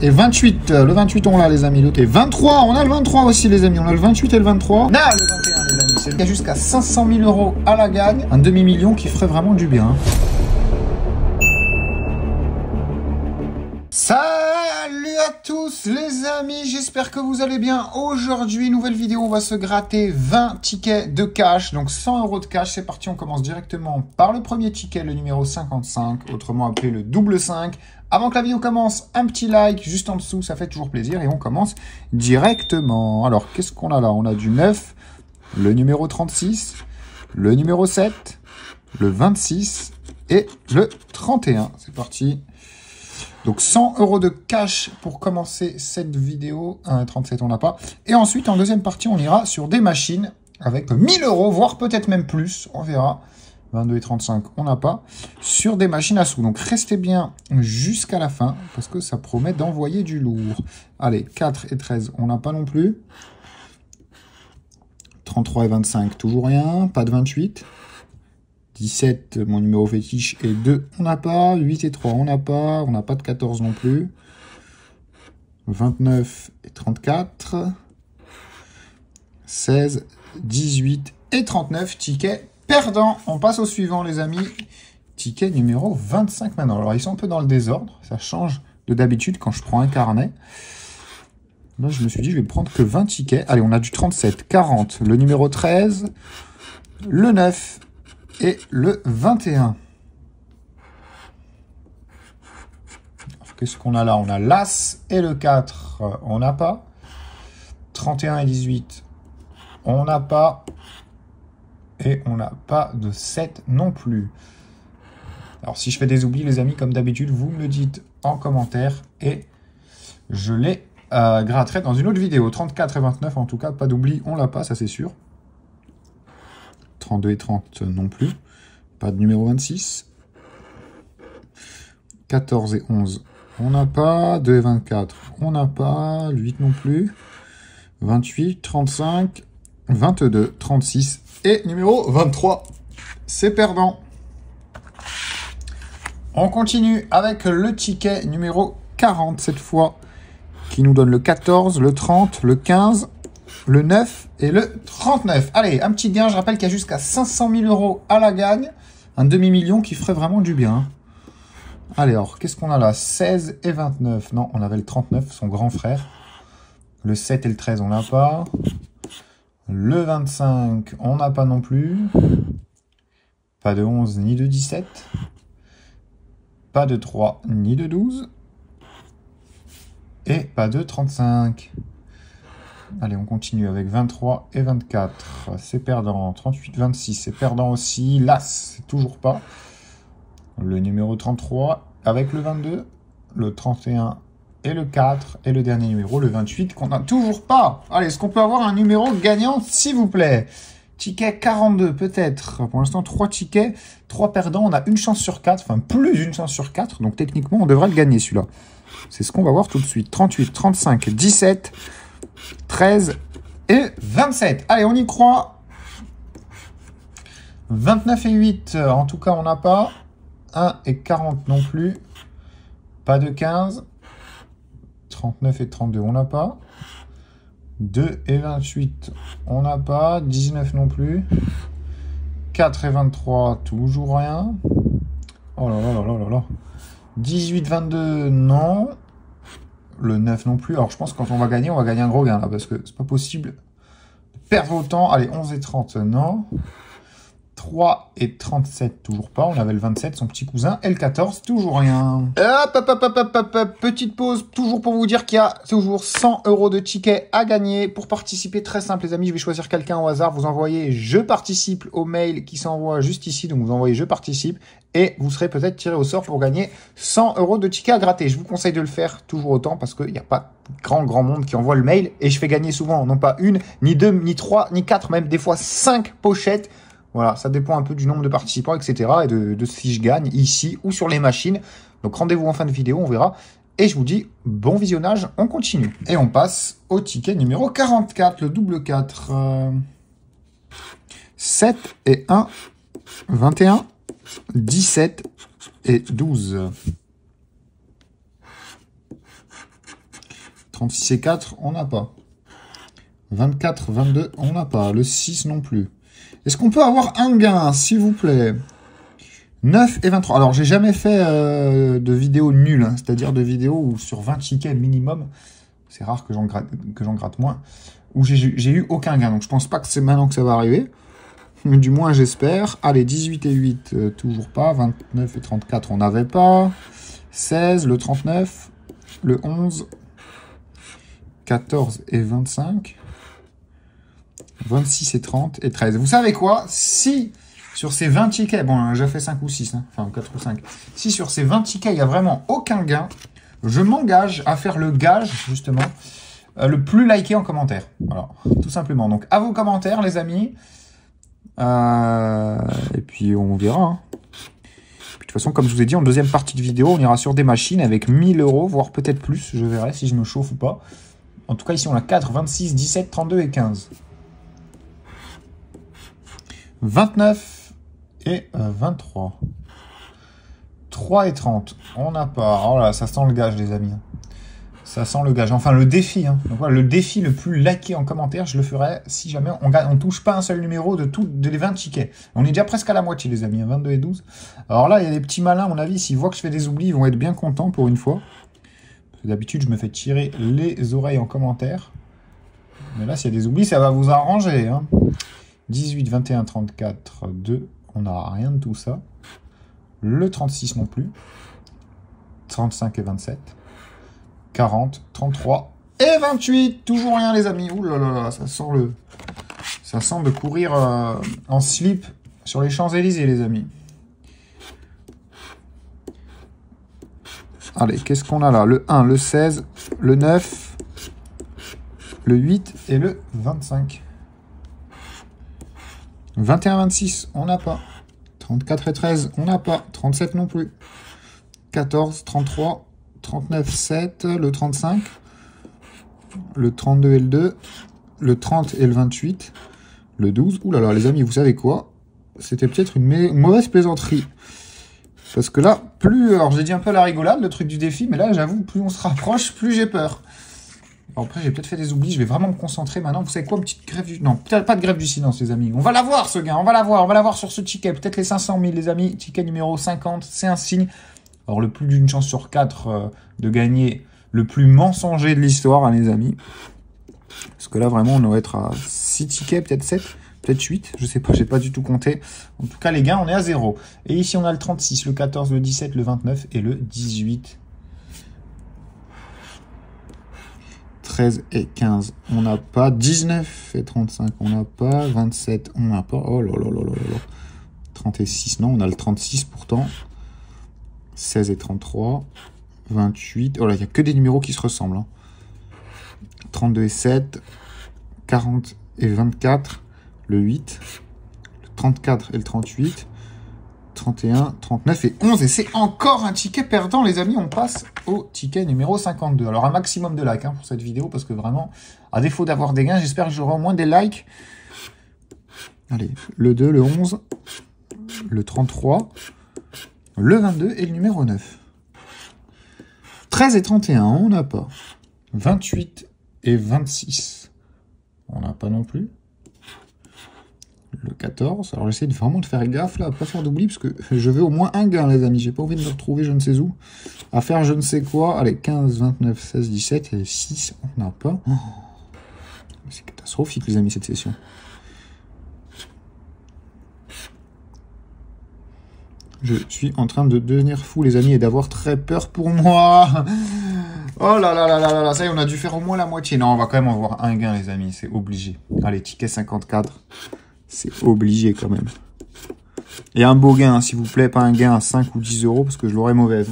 Et 28. Le 28, on l'a, les amis. Et 23. On a le 23 aussi, les amis. On a le 28 et le 23. On a le 21, les amis. C'est jusqu'à 500 000 € à la gagne. Un demi-million qui ferait vraiment du bien. Salut à tous les amis, j'espère que vous allez bien. Aujourd'hui, nouvelle vidéo, on va se gratter 20 tickets de cash, donc 100 € de cash. C'est parti, on commence directement par le premier ticket, le numéro 55, autrement appelé le double 5. Avant que la vidéo commence, un petit like juste en dessous, ça fait toujours plaisir. Et on commence directement. Alors, qu'est-ce qu'on a là? On a du 9, le numéro 36, le numéro 7, le 26 et le 31. C'est parti. Donc 100 € de cash pour commencer cette vidéo. 37, on n'a pas. Et ensuite, en deuxième partie, on ira sur des machines avec 1000 €, voire peut-être même plus. On verra. 22 et 35, on n'a pas. Sur des machines à sous. Donc restez bien jusqu'à la fin parce que ça promet d'envoyer du lourd. Allez, 4 et 13, on n'a pas non plus. 33 et 25, toujours rien. Pas de 28. 17, mon numéro fétiche, et 2, on n'a pas. 8 et 3, on n'a pas. On n'a pas de 14 non plus. 29 et 34. 16, 18 et 39. Ticket perdant. On passe au suivant, les amis. Ticket numéro 25 maintenant. Alors, ils sont un peu dans le désordre. Ça change de d'habitude quand je prends un carnet. Là, je me suis dit, je vais prendre que 20 tickets. Allez, on a du 37, 40, le numéro 13, le 9... et le 21. Qu'est-ce qu'on a là? On a l'As et le 4, on n'a pas. 31 et 18, on n'a pas. Et on n'a pas de 7 non plus. Alors, si je fais des oublis, les amis, comme d'habitude, vous me le dites en commentaire. Et je les gratterai dans une autre vidéo. 34 et 29, en tout cas, pas d'oubli, on l'a pas, ça c'est sûr. 32 et 30 non plus. Pas de numéro 26. 14 et 11, on n'a pas. 2 et 24, on n'a pas. 8 non plus. 28, 35, 22, 36 et numéro 23. C'est perdant. On continue avec le ticket numéro 40 cette fois, qui nous donne le 14, le 30, le 15... le 9 et le 39. Allez, un petit gain. Je rappelle qu'il y a jusqu'à 500 000 € à la gagne. Un demi-million qui ferait vraiment du bien. Allez, alors, qu'est-ce qu'on a là? 16 et 29. Non, on avait le 39, son grand frère. Le 7 et le 13, on n'a pas. Le 25, on n'a pas non plus. Pas de 11 ni de 17. Pas de 3 ni de 12. Et pas de 35. Allez, on continue avec 23 et 24. C'est perdant. 38, 26, c'est perdant aussi. L'As, c'est toujours pas. Le numéro 33 avec le 22. Le 31 et le 4. Et le dernier numéro, le 28, qu'on n'a toujours pas. Allez, est-ce qu'on peut avoir un numéro gagnant, s'il vous plaît? Ticket 42, peut-être. Pour l'instant, 3 tickets, 3 perdants. On a une chance sur 4. Enfin, plus d'une chance sur 4. Donc, techniquement, on devrait le gagner, celui-là. C'est ce qu'on va voir tout de suite. 38, 35, 17... 13 et 27. Allez, on y croit. 29 et 8, en tout cas, on n'a pas. 1 et 40 non plus. Pas de 15. 39 et 32, on n'a pas. 2 et 28, on n'a pas. 19 non plus. 4 et 23, toujours rien. Oh là là là là là là. 18, 22, non. Le 9 non plus. Alors, je pense que quand on va gagner un gros gain, là, parce que c'est pas possible de perdre autant. Allez, 11 et 30, non. 3 et 37, toujours pas. On avait le 27, son petit cousin. Et le 14, toujours rien. Hop, petite pause, toujours pour vous dire qu'il y a toujours 100 € de tickets à gagner. Pour participer, très simple, les amis, je vais choisir quelqu'un au hasard. Vous envoyez « Je participe » au mail qui s'envoie juste ici. Donc, vous envoyez « Je participe » et vous serez peut-être tiré au sort pour gagner 100 € de tickets à gratter. Je vous conseille de le faire toujours autant parce qu'il n'y a pas grand monde qui envoie le mail. Et je fais gagner souvent, non pas une, ni deux, ni trois, ni quatre, même des fois 5 pochettes. Voilà, ça dépend un peu du nombre de participants, etc. et de si je gagne ici ou sur les machines. Donc rendez-vous en fin de vidéo, on verra. Et je vous dis bon visionnage, on continue. Et on passe au ticket numéro 44, le double 4. 7 et 1, 21, 17 et 12. 36 et 4, on n'a pas. 24, 22, on n'a pas. Le 6 non plus. Est-ce qu'on peut avoir un gain, s'il vous plaît? 9 et 23. Alors, j'ai jamais fait de vidéo nulle, hein, c'est-à-dire de vidéo où sur 20 tickets minimum, c'est rare que j'en gratte moins, où j'ai eu aucun gain. Donc, je pense pas que c'est maintenant que ça va arriver. Mais du moins, j'espère. Allez, 18 et 8, toujours pas. 29 et 34, on n'avait pas. 16, le 39, le 11, 14 et 25, 26 et 30 et 13. Vous savez quoi? Si sur ces 20 tickets, bon, j'ai fait 5 ou 6, hein, enfin 4 ou 5. Si sur ces 20 tickets, il n'y a vraiment aucun gain, je m'engage à faire le gage, justement, le plus liké en commentaire. Voilà, tout simplement. Donc, à vos commentaires, les amis. Et puis, on verra. Hein. Puis, de toute façon, comme je vous ai dit, en deuxième partie de vidéo, on ira sur des machines avec 1000 €, voire peut-être plus. Je verrai si je me chauffe ou pas. En tout cas, ici, on a 4, 26, 17, 32 et 15. 29 et 23. 3 et 30. On n'a pas. Oh là, ça sent le gage, les amis. Ça sent le gage. Enfin, le défi. Hein. Donc, voilà, le défi le plus liké en commentaire, je le ferai si jamais on ne touche pas un seul numéro de les 20 tickets. On est déjà presque à la moitié, les amis. 22 et 12. Alors là, il y a des petits malins, à mon avis. S'ils voient que je fais des oublis, ils vont être bien contents pour une fois. D'habitude, je me fais tirer les oreilles en commentaire. Mais là, s'il y a des oublis, ça va vous arranger. Hein. 18, 21, 34, 2. On n'a rien de tout ça. Le 36 non plus. 35 et 27. 40, 33 et 28. Toujours rien, les amis. Ouh là là, ça sent de courir en slip sur les Champs-Élysées, les amis. Allez, qu'est-ce qu'on a là? Le 1, le 16, le 9, le 8 et le 25. 21, 26, on n'a pas. 34 et 13, on n'a pas. 37 non plus. 14, 33, 39, 7, le 35, le 32 et le 2, le 30 et le 28, le 12. Ouh là là, les amis, vous savez quoi? C'était peut-être une mauvaise plaisanterie. Parce que là, alors j'ai dit un peu à la rigolade, le truc du défi, mais là, j'avoue, plus on se rapproche, plus j'ai peur. Alors après, j'ai peut-être fait des oublis, je vais vraiment me concentrer maintenant. Vous savez quoi, une petite grève du... Non, peut-être pas de grève du silence, les amis. On va l'avoir, ce gain, on va l'avoir sur ce ticket. Peut-être les 500 000, les amis. Ticket numéro 50, c'est un signe. Alors, le plus d'une chance sur 4 de gagner le plus mensonger de l'histoire, hein, les amis. Parce que là, vraiment, on doit être à 6 tickets, peut-être 7. Peut-être 8, je sais pas, j'ai pas du tout compté. En tout cas, les gains, on est à 0. Et ici, on a le 36, le 14, le 17, le 29 et le 18. 13 et 15, on n'a pas. 19 et 35, on n'a pas. 27, on n'a pas. Oh là là là là là. 36, non, on a le 36 pourtant. 16 et 33. 28, oh là, il n'y a que des numéros qui se ressemblent. Hein. 32 et 7. 40 et 24. Le 8, le 34 et le 38, 31, 39 et 11. Et c'est encore un ticket perdant, les amis. On passe au ticket numéro 52. Alors, un maximum de likes hein, pour cette vidéo, parce que vraiment, à défaut d'avoir des gains, j'espère que j'aurai au moins des likes. Allez, le 2, le 11, le 33, le 22 et le numéro 9. 13 et 31, on n'a pas. 28 et 26, on n'a pas non plus. Le 14, alors j'essaie vraiment de faire gaffe là, à pas faire d'oubli, parce que je veux au moins un gain, les amis. J'ai pas envie de me retrouver je ne sais où, à faire je ne sais quoi. Allez, 15, 29, 16, 17 et 6, on n'a pas. Oh, c'est catastrophique, les amis, cette session. Je suis en train de devenir fou, les amis, et d'avoir très peur pour moi. Oh là là là là là là, ça y est, on a dû faire au moins la moitié. Non, on va quand même avoir un gain, les amis, c'est obligé. Allez, ticket 54. C'est obligé quand même. Et un beau gain, s'il vous plaît, pas un gain à 5 ou 10 euros, parce que je l'aurais mauvaise.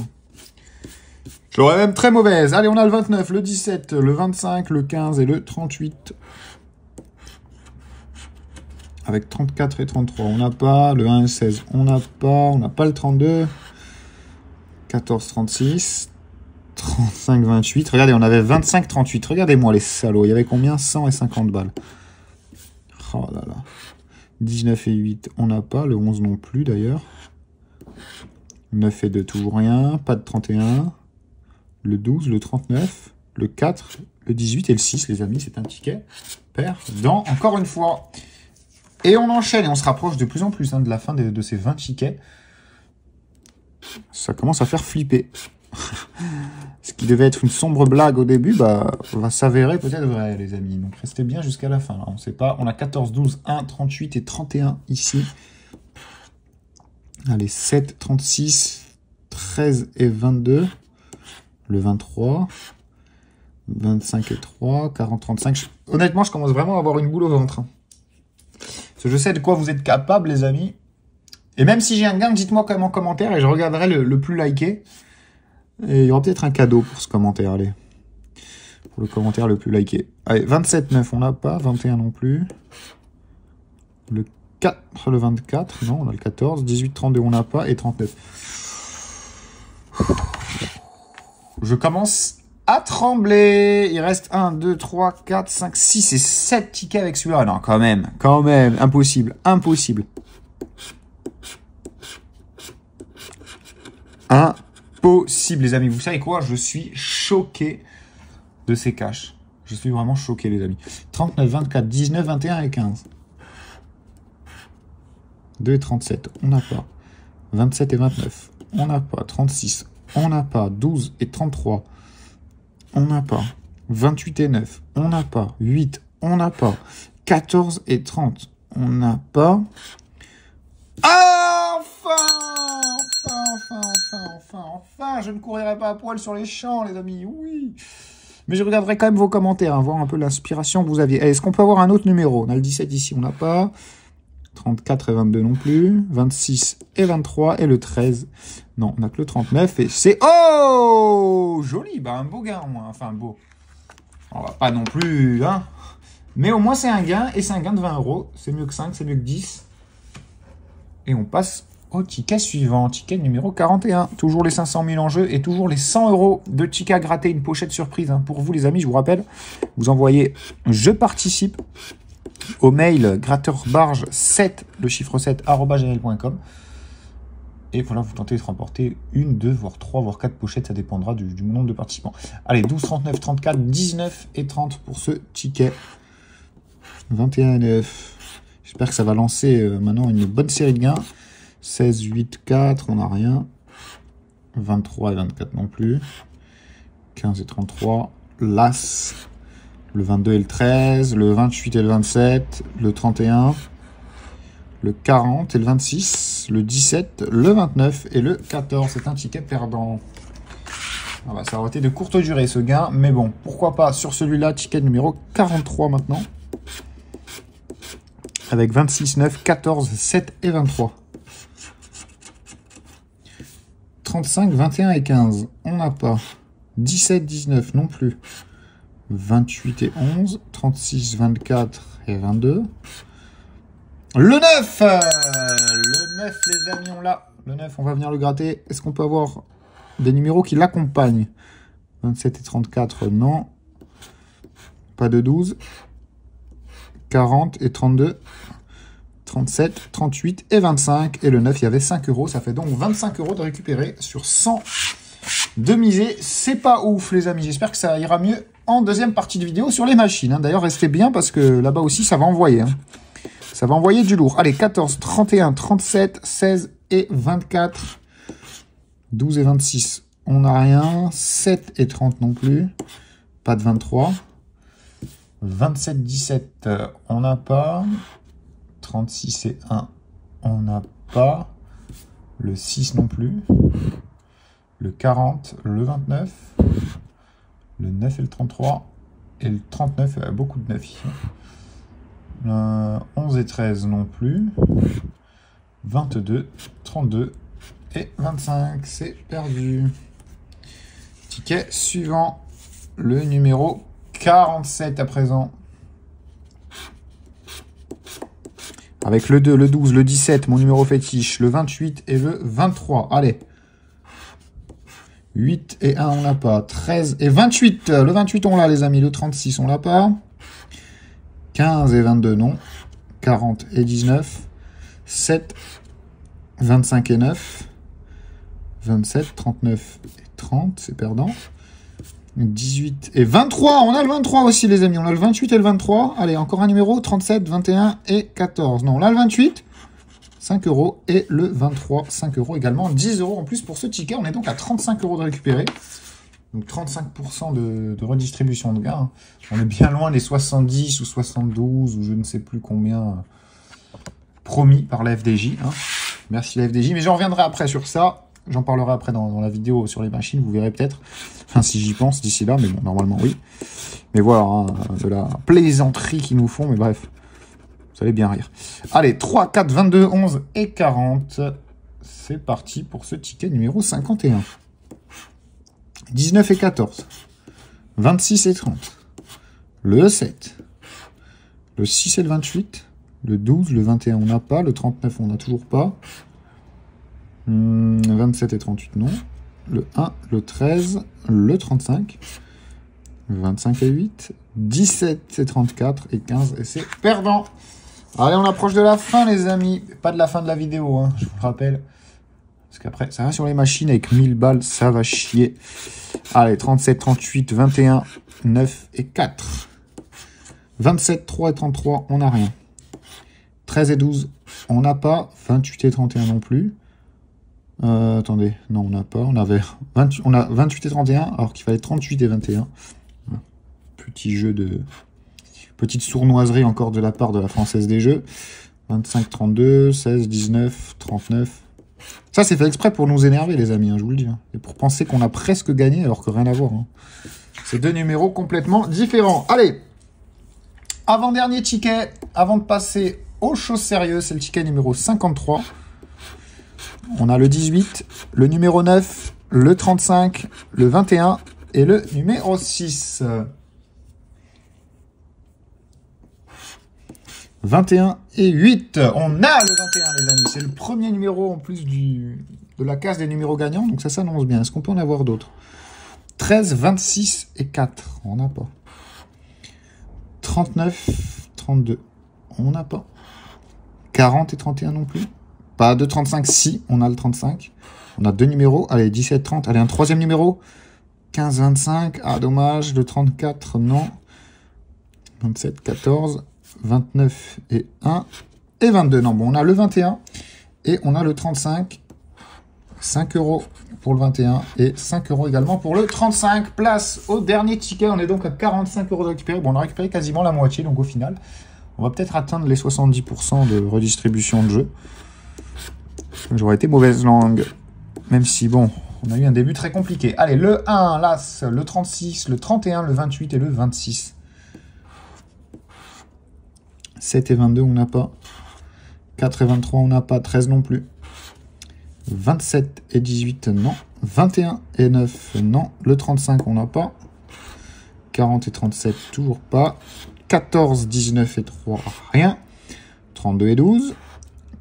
Je l'aurais même très mauvaise. Allez, on a le 29, le 17, le 25, le 15 et le 38. Avec 34 et 33, on n'a pas. Le 1 et 16, on n'a pas le 32. 14, 36. 35, 28. Regardez, on avait 25, 38. Regardez-moi les salauds. Il y avait combien? 100 et 50 balles. Oh là là. 19 et 8, on n'a pas. Le 11 non plus, d'ailleurs. 9 et 2, toujours rien. Pas de 31. Le 12, le 39. Le 4, Le 18 et le 6, les amis, c'est un ticket perdant, encore une fois. Et on enchaîne et on se rapproche de plus en plus de la fin de ces 20 tickets. Ça commence à faire flipper. Ce qui devait être une sombre blague au début, va s'avérer peut-être vrai, les amis. Donc restez bien jusqu'à la fin. Là. On ne sait pas. On a 14, 12, 1, 38 et 31 ici. Allez, 7, 36, 13 et 22. Le 23. 25 et 3, 40, 35. Honnêtement, je commence vraiment à avoir une boule au ventre. Parce que je sais de quoi vous êtes capables, les amis. Et même si j'ai un gain, dites-moi quand même en commentaire et je regarderai le plus liké. Et il y aura peut-être un cadeau pour ce commentaire, allez. Pour le commentaire le plus liké. Allez, 27, 9, on n'a pas. 21 non plus. Le 4, le 24, non, on a le 14. 18, 32, on n'a pas. Et 39. Je commence à trembler. Il reste 1, 2, 3, 4, 5, 6 et 7 tickets avec celui-là. Non, quand même, impossible, impossible. Impossible, les amis. Vous savez quoi? Je suis choqué de ces caches. Je suis vraiment choqué, les amis. 39, 24, 19, 21 et 15. 2 et 37, on n'a pas. 27 et 29, on n'a pas. 36, on n'a pas. 12 et 33, on n'a pas. 28 et 9, on n'a pas. 8, on n'a pas. 14 et 30, on n'a pas. Ah, enfin, je ne courirai pas à poil sur les champs, les amis, oui. Mais je regarderai quand même vos commentaires, voir un peu l'inspiration que vous aviez. Est-ce qu'on peut avoir un autre numéro? On a le 17 ici, on n'a pas. 34 et 22 non plus. 26 et 23 et le 13. Non, on n'a que le 39 et c'est... Oh, joli, un beau gain au moins. Enfin, beau. On va pas non plus, Mais au moins, c'est un gain et c'est un gain de 20 €. C'est mieux que 5, c'est mieux que 10. Et on passe au ticket suivant. Ticket numéro 41. Toujours les 500 000 en jeu et toujours les 100 € de ticket à gratter. Une pochette surprise pour vous, les amis. Je vous rappelle, vous envoyez « Je participe » au mail gratteurbarge7, le chiffre 7, @gmail.com. Et voilà, vous tentez de remporter 1, 2, voire 3, voire 4 pochettes. Ça dépendra du nombre de participants. Allez, 12, 39, 34, 19 et 30 pour ce ticket. 21 et 9. J'espère que ça va lancer maintenant une bonne série de gains. 16, 8, 4, on n'a rien. 23 et 24 non plus. 15 et 33. L'As. Le 22 et le 13. Le 28 et le 27. Le 31. Le 40 et le 26. Le 17. Le 29 et le 14. C'est un ticket perdant. Ça aurait été de courte durée ce gain. Mais bon, pourquoi pas sur celui-là. Ticket numéro 43 maintenant. Avec 26, 9, 14, 7 et 23. 35, 21 et 15. On n'a pas. 17, 19 non plus. 28 et 11. 36, 24 et 22. Le 9! Le 9, les amis, on l'a. Le 9, on va venir le gratter. Est-ce qu'on peut avoir des numéros qui l'accompagnent? 27 et 34, non. Pas de 12. 40 et 32. 37, 38 et 25. Et le 9, il y avait 5 €. Ça fait donc 25 € de récupérer sur 100 de miser. C'est pas ouf, les amis. J'espère que ça ira mieux en deuxième partie de vidéo sur les machines. D'ailleurs, restez bien parce que là-bas aussi, ça va envoyer. Ça va envoyer du lourd. Allez, 14, 31, 37, 16 et 24. 12 et 26, on n'a rien. 7 et 30 non plus. Pas de 23. 27, 17, on n'a pas. 36 et 1, on n'a pas. Le 6 non plus. Le 40, le 29. Le 9 et le 33. Et le 39, il y a beaucoup de 9 ici. 11 et 13 non plus. 22, 32 et 25. C'est perdu. Ticket suivant. Le numéro 47 à présent. Avec le 2, le 12, le 17, mon numéro fétiche, le 28 et le 23. Allez. 8 et 1, on l'a pas. 13 et 28. Le 28, on l'a, les amis. Le 36, on l'a pas. 15 et 22, non. 40 et 19. 7, 25 et 9. 27, 39 et 30, c'est perdant. 18 et 23. On a le 23 aussi, les amis. On a le 28 et le 23. Allez, encore un numéro. 37, 21 et 14. Non, là, le 28. 5 €. Et le 23, 5 € également. 10 € en plus pour ce ticket. On est donc à 35 € de récupérer. Donc 35% de redistribution de gains. On est bien loin des 70 ou 72 ou je ne sais plus combien promis par la FDJ. Hein. Merci la FDJ. Mais j'en reviendrai après sur ça. J'en parlerai après dans la vidéo sur les machines. Vous verrez peut-être. Enfin, si j'y pense d'ici là. Mais bon, normalement, oui. Mais voilà, hein, de la plaisanterie qu'ils nous font. Mais bref, vous allez bien rire. Allez, 3, 4, 22, 11 et 40. C'est parti pour ce ticket numéro 51. 19 et 14. 26 et 30. Le 7. Le 6 et le 28. Le 12, le 21, on n'a pas. Le 39, on n'a toujours pas. 27 et 38, non. Le 1, le 13, le 35. 25 et 8. 17 et 34. Et 15, et c'est perdant. Allez, on approche de la fin, les amis. Pas de la fin de la vidéo, hein, je vous le rappelle. Parce qu'après, ça va sur les machines avec 1000 balles, ça va chier. Allez, 37, 38, 21, 9 et 4. 27, 3 et 33, on n'a rien. 13 et 12, on n'a pas. 28 et 31 non plus. Attendez, non, on n'a pas. On a 28 et 31, alors qu'il fallait 38 et 21. Petit jeu de... Petite sournoiserie encore de la part de la Française des Jeux. 25, 32, 16, 19, 39... Ça, c'est fait exprès pour nous énerver, les amis, hein, je vous le dis. Hein. Et pour penser qu'on a presque gagné, alors que rien à voir. Hein. C'est deux numéros complètement différents. Allez, avant-dernier ticket, avant de passer aux choses sérieuses, c'est le ticket numéro 53. On a le 18, le numéro 9, le 35, le 21 et le numéro 6. 21 et 8. On a le 21, les amis. C'est le premier numéro en plus de la case des numéros gagnants. Donc ça s'annonce bien. Est-ce qu'on peut en avoir d'autres? 13, 26 et 4. On n'a pas. 39, 32. On n'a pas. 40 et 31 non plus. Pas de 35. Si, on a le 35. On a deux numéros. Allez, 17, 30. Allez, un troisième numéro. 15, 25. Ah, dommage. Le 34, non. 27, 14. 29 et 1 et 22. Non, bon, on a le 21 et on a le 35. 5 € pour le 21 et 5 € également pour le 35. Place au dernier ticket. On est donc à 45 € de récupérer. Bon, on a récupéré quasiment la moitié, donc au final, on va peut-être atteindre les 70% de redistribution de jeu. J'aurais été mauvaise langue. Même si, bon, on a eu un début très compliqué. Allez, le 1, l'As, le 36, le 31, le 28 et le 26. 7 et 22, on n'a pas. 4 et 23, on n'a pas. 13 non plus. 27 et 18, non. 21 et 9, non. Le 35, on n'a pas. 40 et 37, toujours pas. 14, 19 et 3, rien. 32 et 12.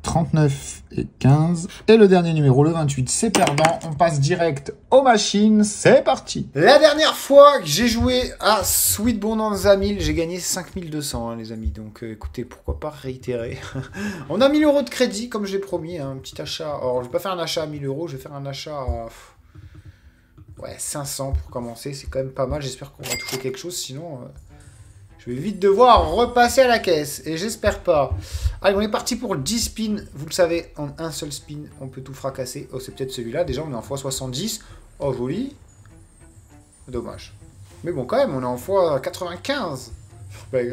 39 et 15. Et le dernier numéro, le 28, c'est perdant. On passe direct aux machines. C'est parti. La dernière fois que j'ai joué à Sweet Bonanza 1000, j'ai gagné 5200, hein, les amis. Donc écoutez, pourquoi pas réitérer. On a 1000 € de crédit, comme j'ai promis. Hein, un petit achat. Alors, je vais pas faire un achat à 1000 €. Je vais faire un achat à... Ouais, 500 pour commencer. C'est quand même pas mal. J'espère qu'on va toucher quelque chose. Sinon... Je vais vite devoir repasser à la caisse. Et j'espère pas. Allez, on est parti pour 10 spins. Vous le savez, en un seul spin, on peut tout fracasser. Oh, c'est peut-être celui-là. Déjà, on est en x70. Oh, joli. Dommage. Mais bon, quand même, on est en x95.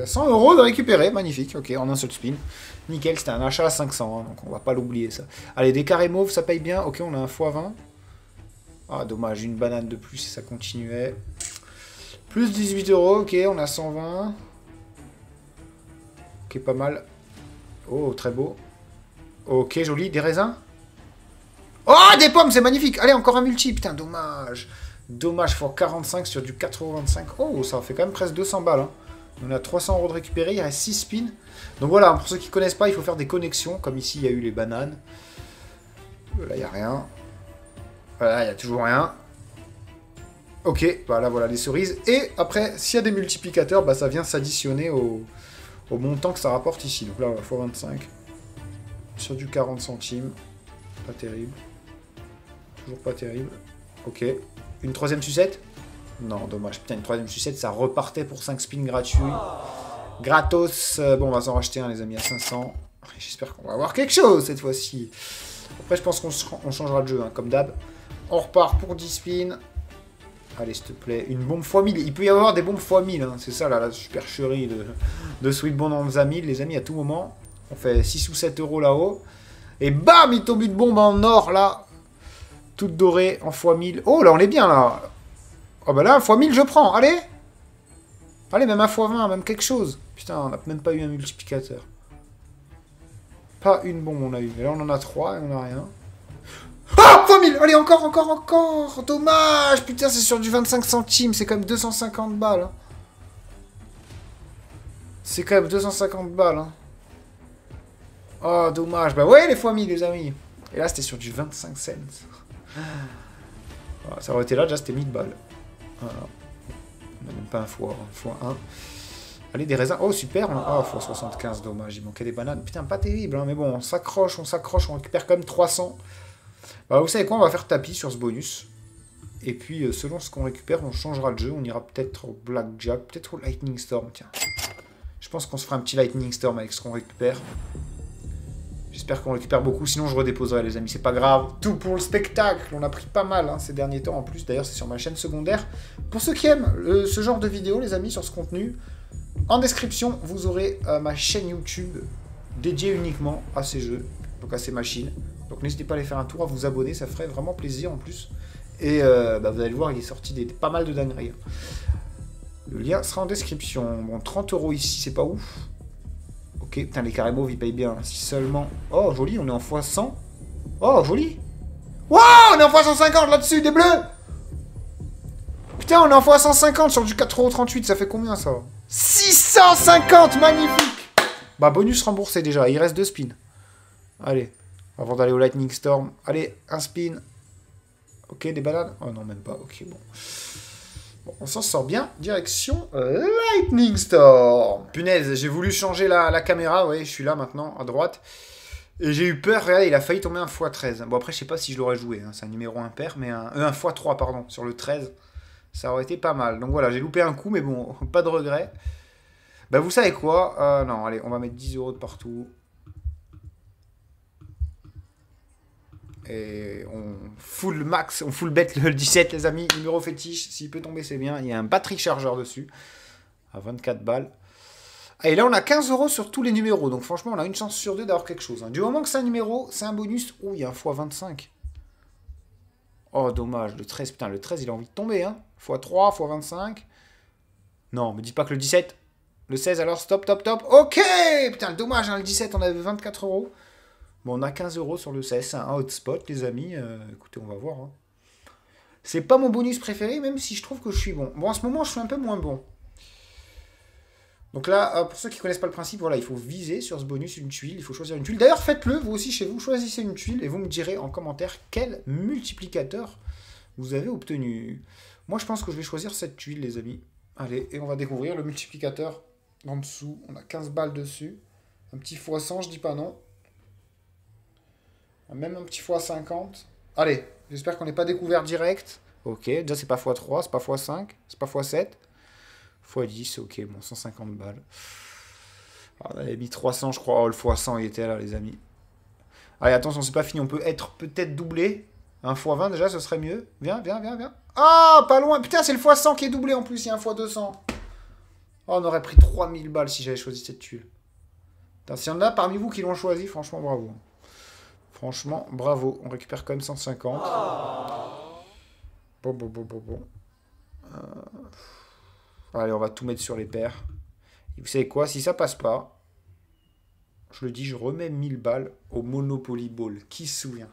100 € de récupérer. Magnifique. Ok, en un seul spin. Nickel, c'était un achat à 500. Hein, donc, on va pas l'oublier, ça. Allez, des carrés mauves, ça paye bien. Ok, on a un x20. Ah, dommage. Une banane de plus si ça continuait. Plus 18 €, ok, on a 120. Ok, pas mal. Oh, très beau. Ok, joli, des raisins. Oh, des pommes, c'est magnifique. Allez, encore un multi, putain, dommage. Dommage, pour 45 sur du 4,25 €. Oh, ça fait quand même presque 200 balles. Hein. On a 300 € de récupérer, il reste 6 spins. Donc voilà, pour ceux qui ne connaissent pas, il faut faire des connexions. Comme ici, il y a eu les bananes. Là, il n'y a rien. Voilà, il n'y a toujours rien. Ok, voilà, voilà les cerises. Et après, s'il y a des multiplicateurs, bah, ça vient s'additionner au montant que ça rapporte ici. Donc là, on va x25. Sur du 40 centimes. Pas terrible. Toujours pas terrible. Ok. Une troisième sucette? Non, dommage. Putain, une troisième sucette, ça repartait pour 5 spins gratuits. Gratos. Bon, on va s'en racheter un, les amis, à 500. J'espère qu'on va avoir quelque chose cette fois-ci. Après, je pense qu'on changera de jeu, hein, comme d'hab. On repart pour 10 spins. Allez, s'il te plaît. Une bombe x1000. Il peut y avoir des bombes x1000. Hein. C'est ça, là, la supercherie de Sweet Bond en faisant 1000, les amis, à tout moment. On fait 6 ou 7 euros là-haut. Et bam, il tombe une bombe en or, là. Toute dorée, en x1000. Oh, là, on est bien, là. Oh, bah là, x1000, je prends. Allez. Allez, même un x20, même quelque chose. Putain, on n'a même pas eu un multiplicateur. Pas une bombe, on a eu. Et là, on en a 3 et on n'a rien. Ah, x1000. Allez, encore. Dommage. Putain, c'est sur du 25 centimes. C'est quand même 250 balles. Hein. C'est quand même 250 balles. Hein. Oh, dommage. Bah ouais, les x1000, les amis. Et là, c'était sur du 25 cents. Voilà, ça aurait été là, déjà, c'était 1000 balles. Voilà. On n'a même pas un x1. Allez, des raisins. Oh, super. Oh, x75, dommage. Il manquait des bananes. Putain, pas terrible. Hein, mais bon, on s'accroche. On récupère quand même 300. Bah, vous savez quoi, on va faire tapis sur ce bonus. Et puis, selon ce qu'on récupère, on changera de jeu. On ira peut-être au Blackjack, peut-être au Lightning Storm. Tiens. Je pense qu'on se fera un petit Lightning Storm avec ce qu'on récupère. J'espère qu'on récupère beaucoup, sinon je redéposerai, les amis. C'est pas grave. Tout pour le spectacle. On a pris pas mal hein, ces derniers temps. En plus, d'ailleurs, c'est sur ma chaîne secondaire. Pour ceux qui aiment ce genre de vidéos, les amis, sur ce contenu, en description, vous aurez ma chaîne YouTube dédiée uniquement à ces jeux, donc à ces machines. Donc n'hésitez pas à aller faire un tour, à vous abonner, ça ferait vraiment plaisir en plus. Et bah, vous allez le voir, il est sorti pas mal de dingueries. Le lien sera en description. Bon, 30 € ici, c'est pas ouf. Ok, putain, les carrés mauves, ils payent bien. Si seulement... Oh, joli, on est en x100. Oh, joli. Wow, on est en x150 là-dessus, des bleus. Putain, on est en x150 sur du 4,38 €. Ça fait combien, ça? 650, magnifique. Bah, bonus remboursé déjà. Il reste 2 spins. Allez, avant d'aller au Lightning Storm. Allez, un spin. Ok, des bananes. Oh non, même pas. Ok, bon. Bon, on s'en sort bien. Direction Lightning Storm. Punaise, j'ai voulu changer la caméra. Vous voyez, je suis là maintenant, à droite. Et j'ai eu peur. Regardez, il a failli tomber un x13. Bon, après, je sais pas si je l'aurais joué. Hein. C'est un numéro impair, mais un x3, pardon, sur le 13. Ça aurait été pas mal. Donc voilà, j'ai loupé un coup, mais bon, pas de regret. Bah, vous savez quoi non, allez, on va mettre 10 € de partout. Et on full max, on full bet le 17, les amis. Numéro fétiche, s'il peut tomber, c'est bien. Il y a un batterie chargeur dessus, à 24 balles. Ah, et là, on a 15 € sur tous les numéros. Donc franchement, on a une chance sur 2 d'avoir quelque chose. Hein. Du moment que c'est un numéro, c'est un bonus. Oh, il y a un x25. Oh, dommage. Le 13, putain, le 13, il a envie de tomber. Hein. x3, x25. Non, me dites pas que le 17. Le 16, alors, stop. Ok. Putain, dommage, hein, le 17, on avait 24 €. Bon, on a 15 € sur le 16, c'est un hotspot, les amis. Écoutez, on va voir. Hein. C'est pas mon bonus préféré, même si je trouve que je suis bon. Bon, en ce moment, je suis un peu moins bon. Donc là, pour ceux qui connaissent pas le principe, voilà, il faut viser sur ce bonus une tuile. Il faut choisir une tuile. D'ailleurs, faites-le, vous aussi, chez vous. Choisissez une tuile et vous me direz en commentaire quel multiplicateur vous avez obtenu. Moi, je pense que je vais choisir cette tuile, les amis. Allez, et on va découvrir le multiplicateur en dessous. On a 15 balles dessus. Un petit x100, je dis pas non. Même un petit x50. Allez, j'espère qu'on n'est pas découvert direct. Ok, déjà c'est pas x3, c'est pas x5, c'est pas x7. x10, ok, bon, 150 balles. Ah, on avait mis 300, je crois. Oh, le x100, il était là, les amis. Allez, attention, c'est pas fini. On peut être peut-être doublé. Un x20, déjà, ce serait mieux. Viens. Ah, pas loin. Putain, c'est le x100 qui est doublé en plus. Il y a un x200. Oh, on aurait pris 3000 balles si j'avais choisi cette tuile. S'il y en a parmi vous qui l'ont choisi, franchement, bravo. Franchement, bravo. On récupère quand même 150. Bon. Allez, on va tout mettre sur les paires. Et vous savez quoi? Si ça passe pas, je le dis, je remets 1000 balles au Monopoly Ball. Qui se souvient?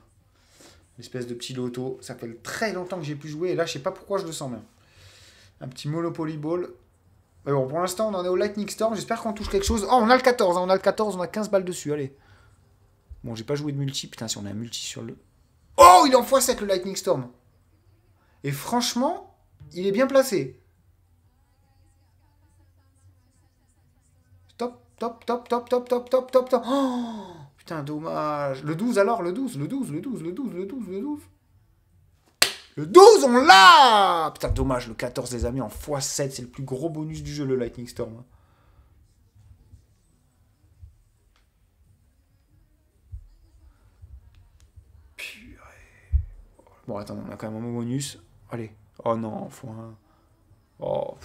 Une espèce de petit loto. Ça fait très longtemps que j'ai pu jouer. Et là, je sais pas pourquoi je le sens bien. Un petit Monopoly Ball. Mais bon, pour l'instant, on en est au Lightning Storm. J'espère qu'on touche quelque chose. Oh, on a le 14. Hein, on a le 14. On a 15 balles dessus. Allez. Bon, j'ai pas joué de multi. Putain, si on a un multi sur le... Oh, il est en x7 le Lightning Storm. Et franchement, il est bien placé. Top. Oh, putain, dommage. Le 12 alors, le 12. Le 12, on l'a! Putain, dommage, le 14, les amis, en x7, c'est le plus gros bonus du jeu, le Lightning Storm. Purée. Bon, attends, on a quand même un bonus. Allez. Oh non, x1. Oh.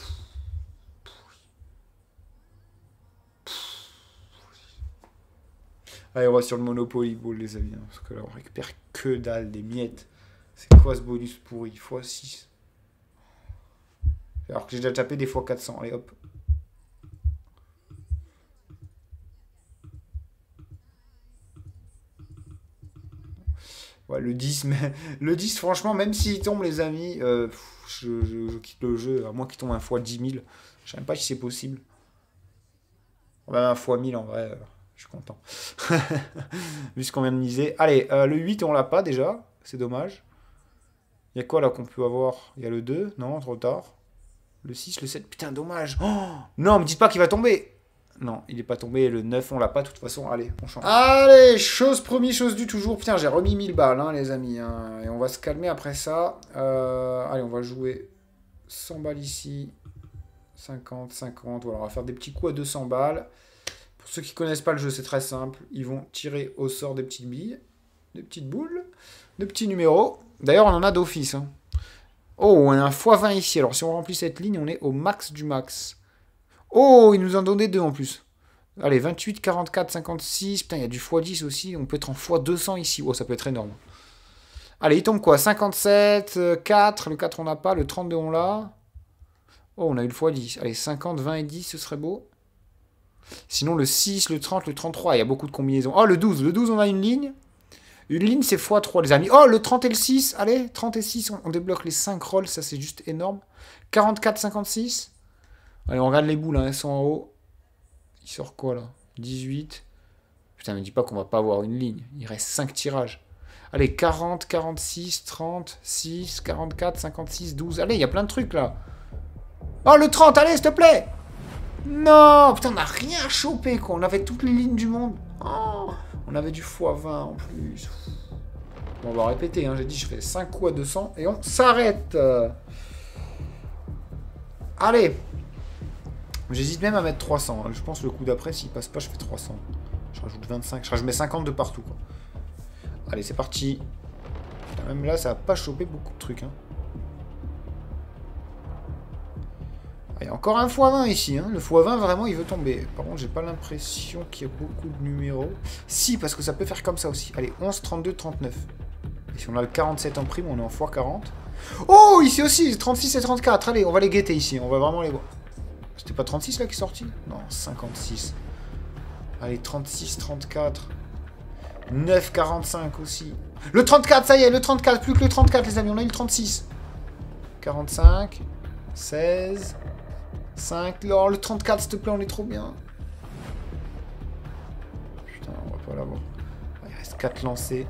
Allez, on va sur le Monopoly Ball, les amis. Hein, parce que là, on récupère que dalle, des miettes. C'est quoi ce bonus pourri? x6. Alors que j'ai déjà tapé des x400. Allez, hop. Ouais, le 10, mais le 10, franchement, même s'il tombe, les amis, je quitte le jeu, à moins qu'il tombe un x 10 000. Je sais même pas si c'est possible. Ouais, un x 1000 en vrai, je suis content. Vu ce qu'on vient de miser. Allez, le 8, on l'a pas déjà. C'est dommage. Il y a quoi là qu'on peut avoir? Il y a le 2, non, trop tard. Le 6, le 7, putain, dommage. Oh non, me dites pas qu'il va tomber. Non, il n'est pas tombé. Le 9, on l'a pas de toute façon. Allez, on change. Allez, chose promis, chose du toujours. Putain, j'ai remis 1000 balles, hein, les amis. Hein, et on va se calmer après ça. Allez, on va jouer 100 balles ici. 50, 50. Voilà, on va faire des petits coups à 200 balles. Pour ceux qui connaissent pas le jeu, c'est très simple. Ils vont tirer au sort des petites billes, des petites boules, des petits numéros. D'ailleurs, on en a d'office. Hein. Oh, on a un x20 ici. Alors, si on remplit cette ligne, on est au max du max. Oh, il nous en donnait 2 en plus. Allez, 28, 44, 56. Putain, il y a du x10 aussi. On peut être en x200 ici. Oh, ça peut être énorme. Allez, il tombe quoi? 57, 4. Le 4, on n'a pas. Le 32, on l'a. Oh, on a eu le x10. Allez, 50, 20 et 10, ce serait beau. Sinon, le 6, le 30, le 33. Il y a beaucoup de combinaisons. Oh, le 12. Le 12, on a une ligne. Une ligne, c'est x3, les amis. Oh, le 30 et le 6. Allez, 30 et 6, on débloque les 5 rolls. Ça, c'est juste énorme. 44, 56. Allez, on regarde les boules, hein, elles sont en haut. Il sort quoi, là? 18. Putain, ne me dis pas qu'on va pas avoir une ligne. Il reste 5 tirages. Allez, 40, 46, 30, 6, 44, 56, 12. Allez, il y a plein de trucs, là. Oh, le 30, allez, s'il te plaît! Non! Putain, on n'a rien chopé, quoi. On avait toutes les lignes du monde. Oh, on avait du x20 en plus. Bon, on va répéter, hein. J'ai dit, je fais 5 coups à 200 et on s'arrête. Allez! J'hésite même à mettre 300. Je pense que le coup d'après, s'il passe pas, je fais 300. Je rajoute 25. Je mets 50 de partout, quoi. Allez, c'est parti. Putain, même là, ça va pas choper beaucoup de trucs. Hein. Allez, encore un x20 ici. Hein. Le x20, vraiment, il veut tomber. Par contre, j'ai pas l'impression qu'il y a beaucoup de numéros. Si, parce que ça peut faire comme ça aussi. Allez, 11, 32, 39. Et si on a le 47 en prime, on est en x40. Oh, ici aussi, 36 et 34. Allez, on va les guetter ici. On va vraiment les voir. C'était pas 36 là qui est sorti? Non, 56. Allez, 36, 34. 9, 45 aussi. Le 34, ça y est, le 34. Plus que le 34, les amis. On a eu le 36. 45. 16. 5. Oh, le 34, s'il te plaît, on est trop bien. Putain, on va pas l'avoir. Il reste 4 lancés.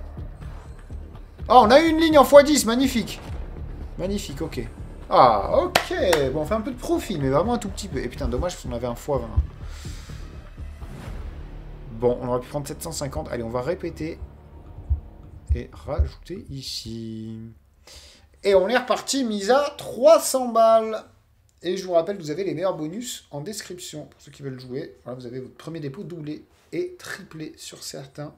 Oh, on a eu une ligne en x10. Magnifique. Magnifique, ok. Ah, ok. Bon, on fait un peu de profit, mais vraiment un tout petit peu. Et putain, dommage, parce qu'on avait un x20. Bon, on aurait pu prendre 750. Allez, on va répéter. Et rajouter ici. Et on est reparti, mise à 300 balles. Et je vous rappelle, vous avez les meilleurs bonus en description. Pour ceux qui veulent jouer, voilà, vous avez votre premier dépôt doublé et triplé sur certains.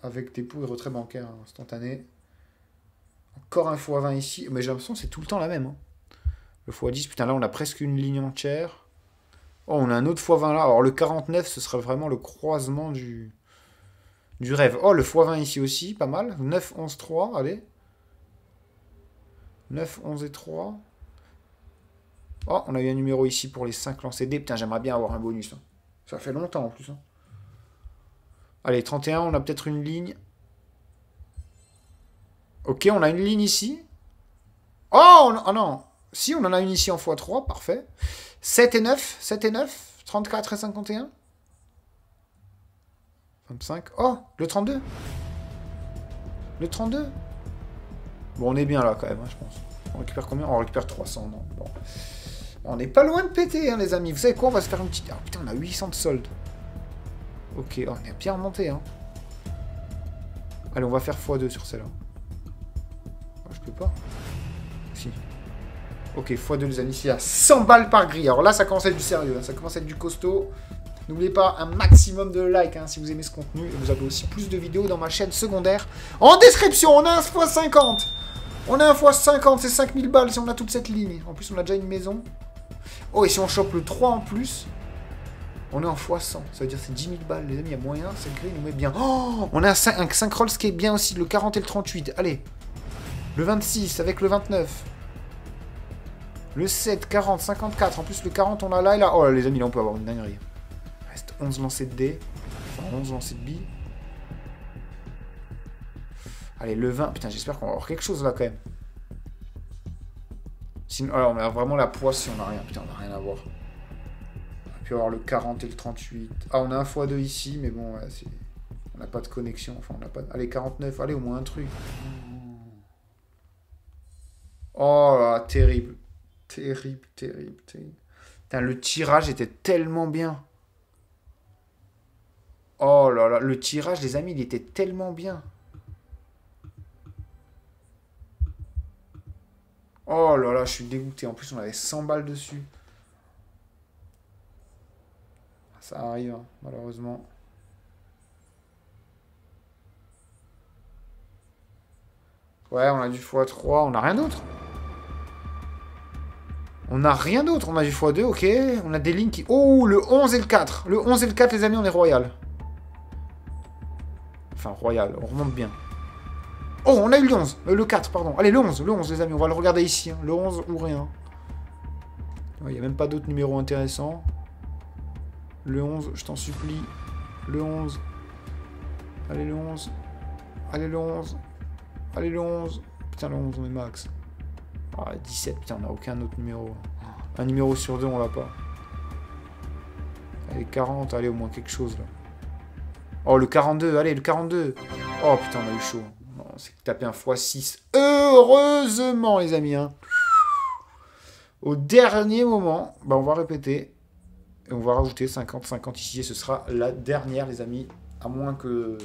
Avec dépôt et retrait bancaire instantané. Encore un x20 ici. Mais j'ai l'impression que c'est tout le temps la même. Hein. Le x10, putain, là, on a presque une ligne entière. Oh, on a un autre x20 là. Alors, le 49, ce serait vraiment le croisement du rêve. Oh, le x20 ici aussi, pas mal. 9, 11, 3, allez. 9, 11 et 3. Oh, on a eu un numéro ici pour les 5 lancers D. Putain, j'aimerais bien avoir un bonus. Hein. Ça fait longtemps en plus. Hein. Allez, 31, on a peut-être une ligne. Ok, on a une ligne ici. Oh, oh non. Si, on en a une ici en x3, parfait. 7 et 9, 7 et 9, 34 et 51. 25. Oh, le 32. Le 32. Bon, on est bien là quand même, hein, je pense. On récupère combien? On récupère 300, non. Bon. On n'est pas loin de péter, hein, les amis. Vous savez quoi? On va se faire une petite... Ah, putain, on a 800 de solde. Ok, oh, on est bien remonté, hein. Allez, on va faire x2 sur celle-là. peux pas. Si. Ok, x2 les amis, il y a 100 balles par grille. Alors là, ça commence à être du sérieux, hein. Ça commence à être du costaud. N'oubliez pas un maximum de likes hein, si vous aimez ce contenu. Et vous avez aussi plus de vidéos dans ma chaîne secondaire. En description, on a un x50. On a un x50, c'est 5000 balles si on a toute cette ligne. En plus, on a déjà une maison. Oh, et si on chope le 3 en plus, on est en x100. Ça veut dire c'est 10 000 balles, les amis. Il y a moyen, cette grille nous met bien. Oh, on a un 5 rolls qui est bien aussi, le 40 et le 38. Allez. Le 26 avec le 29. Le 7, 40, 54. En plus, le 40, on a là et là. Oh là, les amis, là, on peut avoir une dinguerie. Il reste 11 lancers de dés. Enfin, 11 lancers de billes. Allez, le 20. Putain, j'espère qu'on va avoir quelque chose là, quand même. Sinon, alors, on a vraiment la poisse si on n'a rien. Putain, on n'a rien à voir. On a pu avoir le 40 et le 38. Ah, on a un x2 ici, mais bon, ouais, on n'a pas de connexion. Enfin, on n'a pas... Allez, 49. Allez, au moins un truc. Oh là, terrible. Terrible, terrible, terrible. Putain, le tirage était tellement bien. Oh là là, le tirage, les amis, il était tellement bien. Oh là là, je suis dégoûté. En plus, on avait 100 balles dessus. Ça arrive, hein, malheureusement. Ouais, on a du x3. On n'a rien d'autre. On n'a rien d'autre. On a du x2, ok. On a des lignes qui... Oh, le 11 et le 4. Le 11 et le 4, les amis, on est royal. Enfin, royal. On remonte bien. Oh, on a eu le 11. Le 4, pardon. Allez, le 11, les amis. On va le regarder ici. Hein. Le 11 ou rien. Il n'y a même pas d'autres numéros intéressants. Le 11, je t'en supplie. Le 11. Allez, le 11. Allez, le 11. Allez, le 11. Putain, le 11, on est max. Ah, 17, putain, on n'a aucun autre numéro. Un numéro sur deux, on l'a pas. Allez, 40, allez, au moins quelque chose, là. Oh, le 42, allez, le 42. Oh, putain, on a eu chaud. C'est taper un x6. Heureusement, les amis. Hein. Au dernier moment, bah, on va répéter. Et on va rajouter 50-50 ici. Et ce sera la dernière, les amis. À moins que...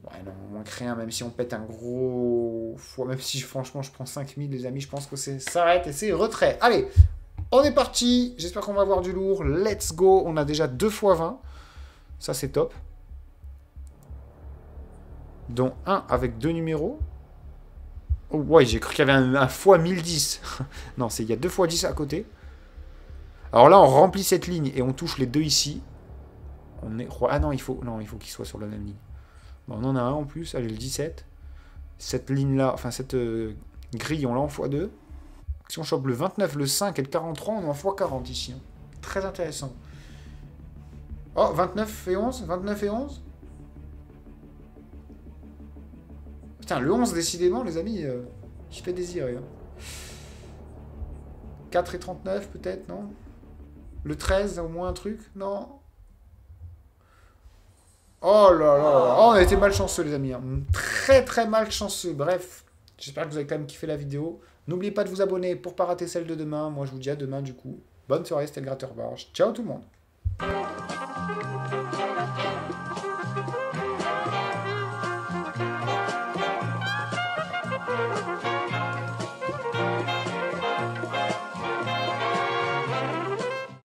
Ouais, non, on manque rien. Même si on pète un gros fois. Même si, franchement, je prends 5000, les amis. Je pense que ça s'arrête et c'est retrait. Allez, on est parti. J'espère qu'on va avoir du lourd. Let's go. On a déjà 2 x 20. Ça, c'est top. Dont un avec 2 numéros. Oh, ouais, j'ai cru qu'il y avait un x 1010. Non, il y a 2 x 10 à côté. Alors là, on remplit cette ligne et on touche les 2 ici. On est... Ah non, il faut qu'il soit sur la même ligne. Bon, on en a un en plus. Allez, le 17. Cette ligne-là, enfin, cette grille, on l'a en x2. Si on chope le 29, le 5 et le 43, on est en x40 ici. Hein. Très intéressant. Oh, 29 et 11. 29 et 11. Putain, le 11, décidément, les amis, je fais désirer. Hein. 4 et 39, peut-être, non? Le 13, au moins un truc? Non? Oh là là. Oh, on a été malchanceux, les amis. Hein. Très, très malchanceux. Bref, j'espère que vous avez quand même kiffé la vidéo. N'oubliez pas de vous abonner pour ne pas rater celle de demain. Moi, je vous dis à demain, du coup. Bonne soirée, c'était le Gratteur Barge. Ciao tout le monde.